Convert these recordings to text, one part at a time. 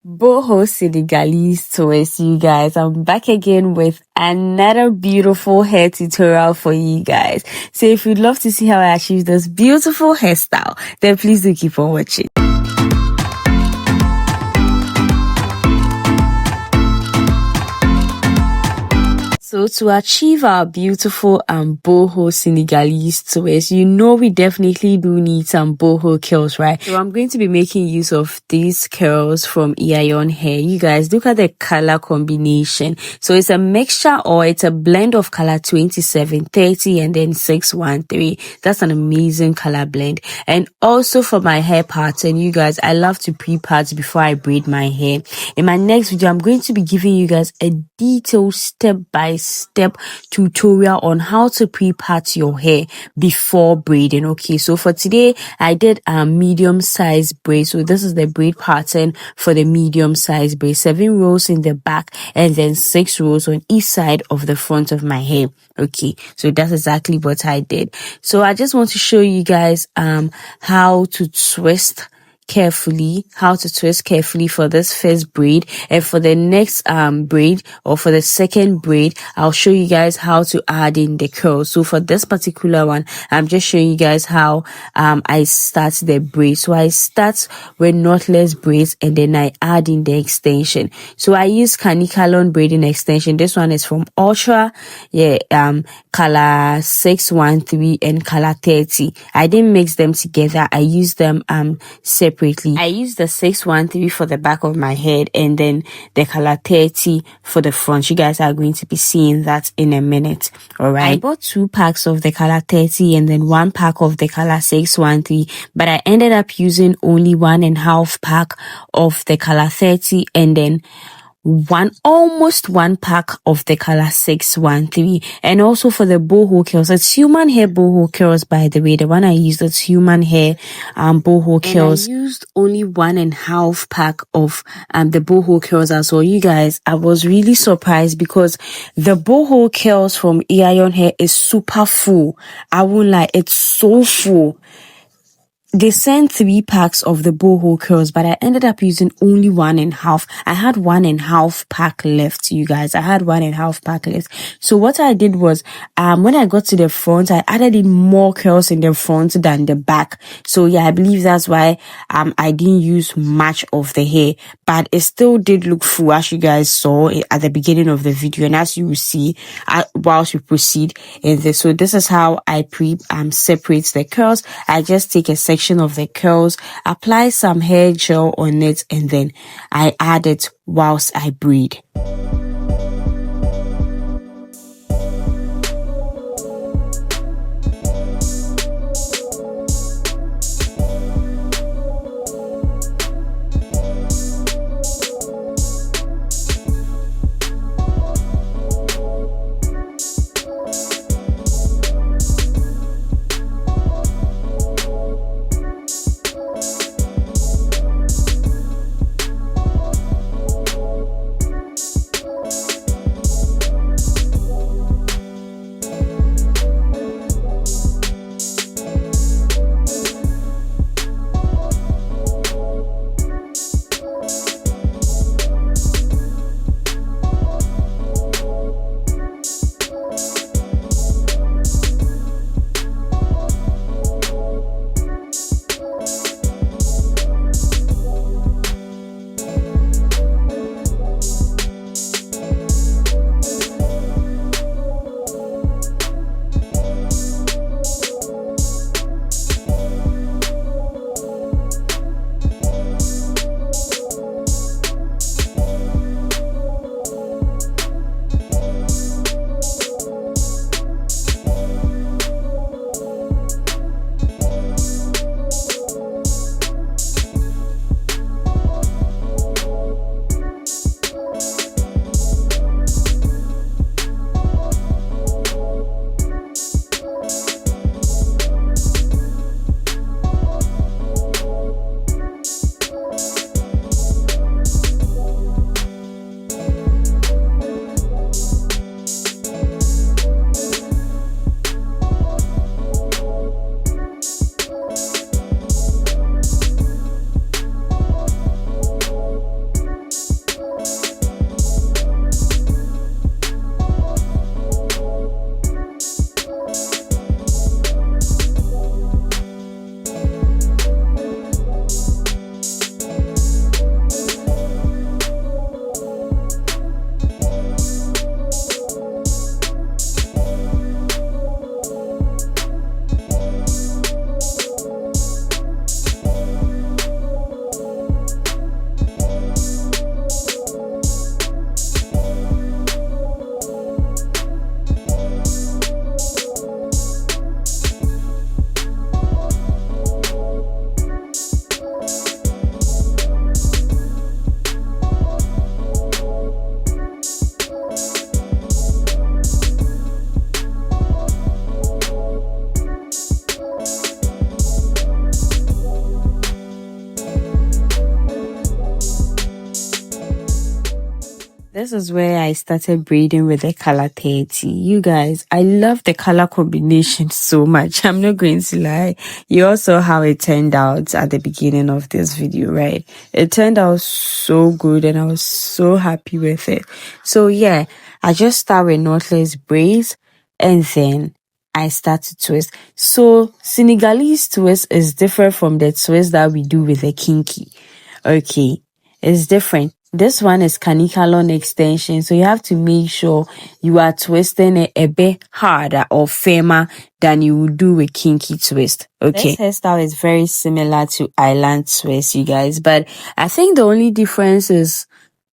Boho Senegalese Twists, you guys. I'm back again with another beautiful hair tutorial for you guys. So if you'd love to see how I achieve this beautiful hairstyle, then please do keep on watching. So to achieve our beautiful boho Senegalese twist, we definitely do need some boho curls, right? So I'm going to be making use of these curls from Eayon hair. You guys, look at the color combination. So it's a mixture, or it's a blend of color 27, 30, and then 613. That's an amazing color blend. And also for my hair pattern, you guys, I love to pre-part before I braid my hair. In my next video, I'm going to be giving you guys a detailed step-by-step tutorial on how to pre-part your hair before braiding. Okay, so for today I did a medium size braid. So this is the braid pattern for the medium size braid: 7 rows in the back and then 6 rows on each side of the front of my hair. Okay, so that's exactly what I did. So I just want to show you guys how to twist carefully for this first braid, and for the next braid, or for the second braid, I'll show you guys how to add in the curls. So for this particular one, I'm just showing you guys how I start the braid. So I start with knotless braids and then I add in the extension. So I use Kanekalon braiding extension. This one is from Outre, color 613 and color 30. I didn't mix them together, I use them separately. I use the 613 for the back of my head and then the color 30 for the front. You guys are going to be seeing that in a minute. All right, I bought 2 packs of the color 30 and then 1 pack of the color 613, but I ended up using only 1.5 pack of the color 30 and then almost 1 pack of the color 613. And also for the boho curls, it's human hair boho curls, by the way. The one I used, it's human hair boho curls. And I used only 1.5 pack of the boho curls as well. You guys, I was really surprised because the boho curls from Eayon hair is super full. I won't lie, it's so full. They sent 3 packs of the boho curls, but I ended up using only 1.5. I had 1.5 pack left, you guys. I had 1.5 pack left. So what I did was, when I got to the front, I added in more curls in the front than the back. So yeah, I believe that's why I didn't use much of the hair, but it still did look full, as you guys saw at the beginning of the video, and as you will see whilst we proceed in this. So this is how I separate the curls. I just take a section of the curls, apply some hair gel on it, and then I add it whilst I braid. This is where I started braiding with the color 30. You guys, I love the color combination so much. I'm not going to lie. You all saw how it turned out at the beginning of this video, right? It turned out so good and I was so happy with it. So yeah, I just start with knotless braids and then I start to twist. So Senegalese twist is different from the twist that we do with the kinky. Okay, it's different. This one is Kanekalon extension, so you have to make sure you are twisting it a bit harder or firmer than you would do with kinky twist. Okay, this hairstyle is very similar to island twist, you guys, but I think the only difference is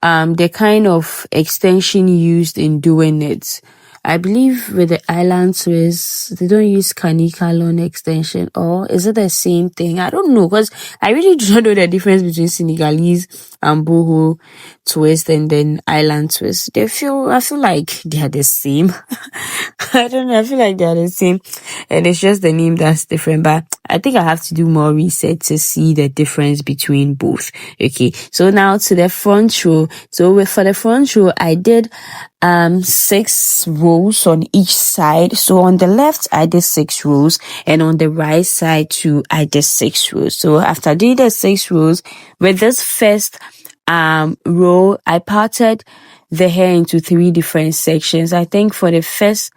the kind of extension used in doing it. I believe with the island twist, they don't use Kanekalon extension, or is it the same thing? I don't know, because I really do not know the difference between Senegalese and Boho twist and then island twist. I feel like they are the same. I don't know, I feel like they are the same, and it's just the name that's different, but I think I have to do more research to see the difference between both. Okay, so now to the front row. So for the front row, I did 6 rows on each side. So on the left I did 6 rows, and on the right side too I did 6 rows. So after doing the 6 rows, with this first row I parted the hair into 3 different sections. I think for the first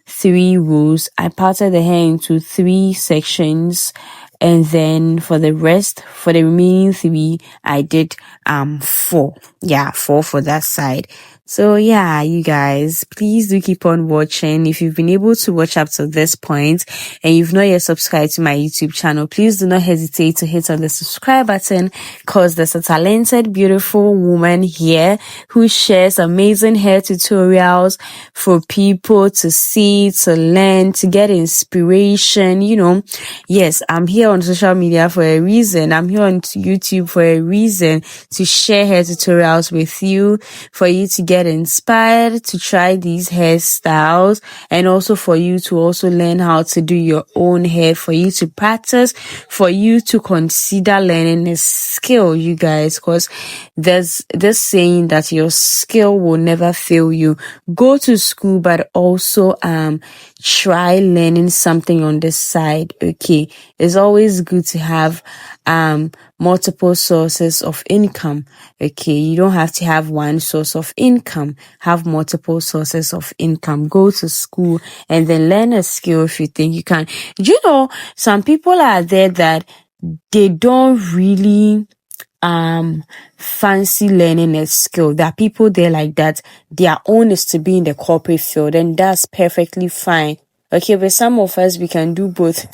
3 rows I parted the hair into 3 sections, and then for the remaining 3 I did 4. Yeah, 4 for that side. So yeah, you guys, please do keep on watching. If you've been able to watch up to this point and you've not yet subscribed to my YouTube channel, please do not hesitate to hit on the subscribe button, because there's a talented, beautiful woman here who shares amazing hair tutorials for people to see, to learn, to get inspiration. You know, yes, I'm here on social media for a reason. I'm here on YouTube for a reason, to share hair tutorials with you, for you to get inspired to try these hairstyles, and also for you to also learn how to do your own hair, for you to practice, for you to consider learning a skill, you guys, because there's this saying that your skill will never fail you. Go to school, but also try learning something on the side. Okay, it's always good to have multiple sources of income. Okay, you don't have to have one source of income, have multiple sources of income. Go to school and then learn a skill if you think you can. You know, some people are there that they don't really fancy learning a skill. There are people there like that. Their own is to be in the corporate field, and that's perfectly fine. Okay, but some of us, we can do both.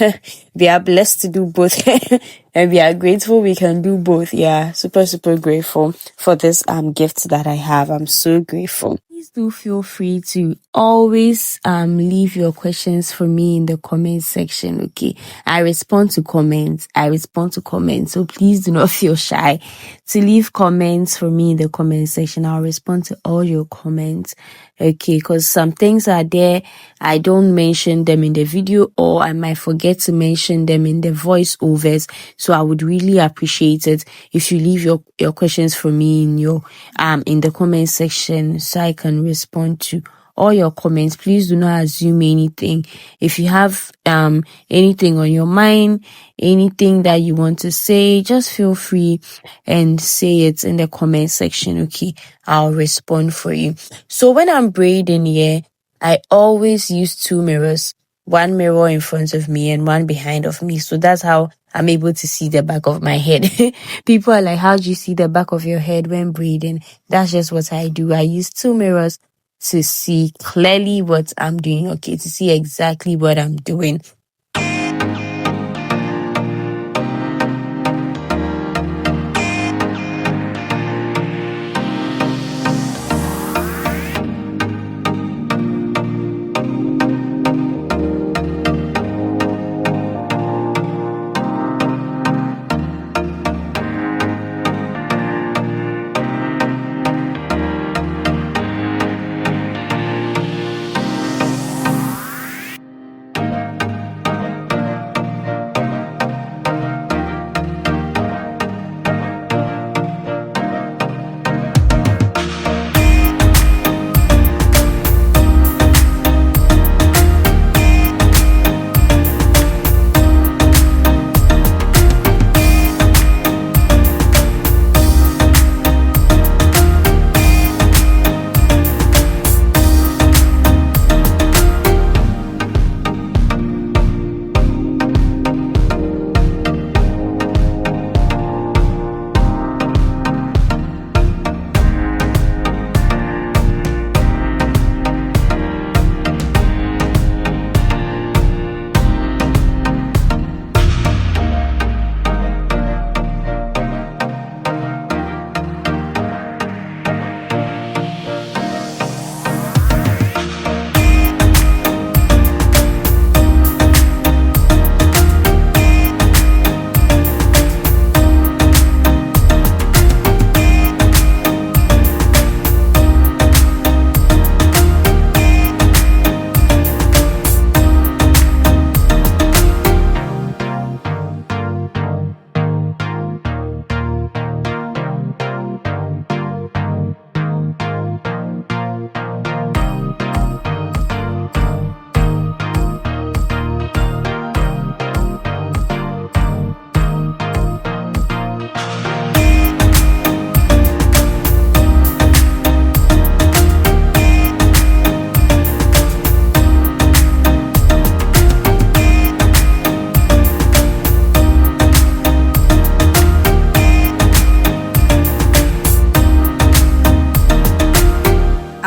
We are blessed to do both. And we are grateful we can do both. Yeah, super, super grateful for this gift that I have. I'm so grateful. Please do feel free to always leave your questions for me in the comment section. Okay, I respond to comments. So please do not feel shy to leave comments for me in the comment section. I'll respond to all your comments. Okay, because some things are there, I don't mention them in the video, or I might forget to mention them in the voiceovers. So I would really appreciate it if you leave your questions for me in your in the comment section, so I can respond to all your comments. Please do not assume anything. If you have anything on your mind, anything that you want to say, just feel free and say it in the comment section. Okay, I'll respond for you. So when I'm braiding here, I always use 2 mirrors, 1 mirror in front of me and 1 behind of me. So that's how I'm able to see the back of my head. People are like, how do you see the back of your head when braiding? That's just what I do. I use 2 mirrors to see clearly what I'm doing. Okay, to see exactly what I'm doing.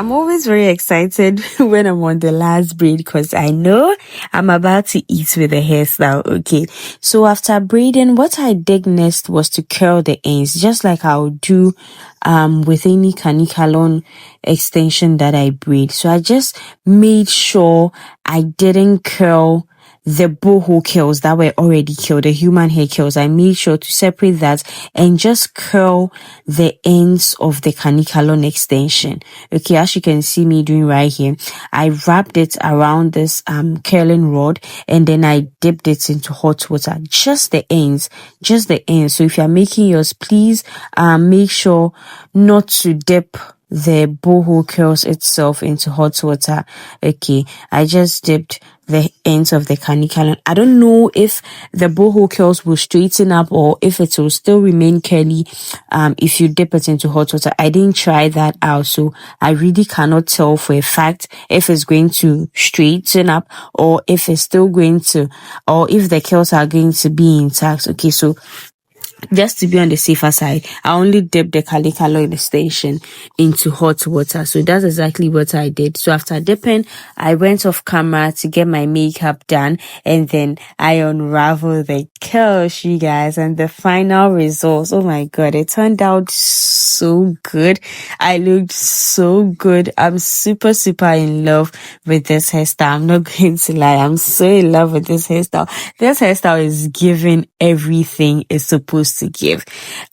I'm always very excited when I'm on the last braid because I know I'm about to eat with the hairstyle. Okay, so after braiding, what I did next was to curl the ends, just like I'll do with any Kanekalon extension that I braid. So I just made sure I didn't curl the boho curls that were already curled, the human hair curls. I made sure to separate that and just curl the ends of the Kanekalon extension. Okay, as you can see me doing right here, I wrapped it around this curling rod and then I dipped it into hot water. Just the ends. So if you're making yours, please make sure not to dip the boho curls itself into hot water. Okay, I just dipped the ends of the Kanekalon. I don't know if the boho curls will straighten up or if it will still remain curly if you dip it into hot water. I didn't try that out, so I really cannot tell for a fact if it's going to straighten up or if it's still going to, or if the curls are going to be intact. Okay, so just to be on the safer side, I only dipped the Kanekalon extension into hot water. So that's exactly what I did. So after dipping, I went off camera to get my makeup done and then I unraveled the curls, you guys, and the final results. Oh my god, it turned out so good. I looked so good. I'm super in love with this hairstyle. I'm not going to lie. I'm so in love with this hairstyle. This hairstyle is giving everything it's supposed to give.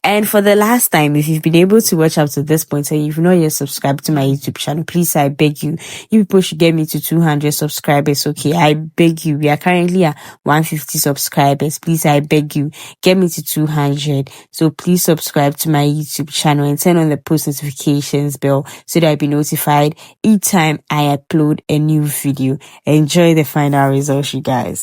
And for the last time, if you've been able to watch up to this point and you've not yet subscribed to my YouTube channel, please, I beg you people should get me to 200 subscribers. Okay, I beg you. We are currently at 150 subscribers. Please, I beg you, get me to 200. So please subscribe to my YouTube channel and turn on the post notifications bell so that I'll be notified each time I upload a new video. Enjoy the final results, you guys.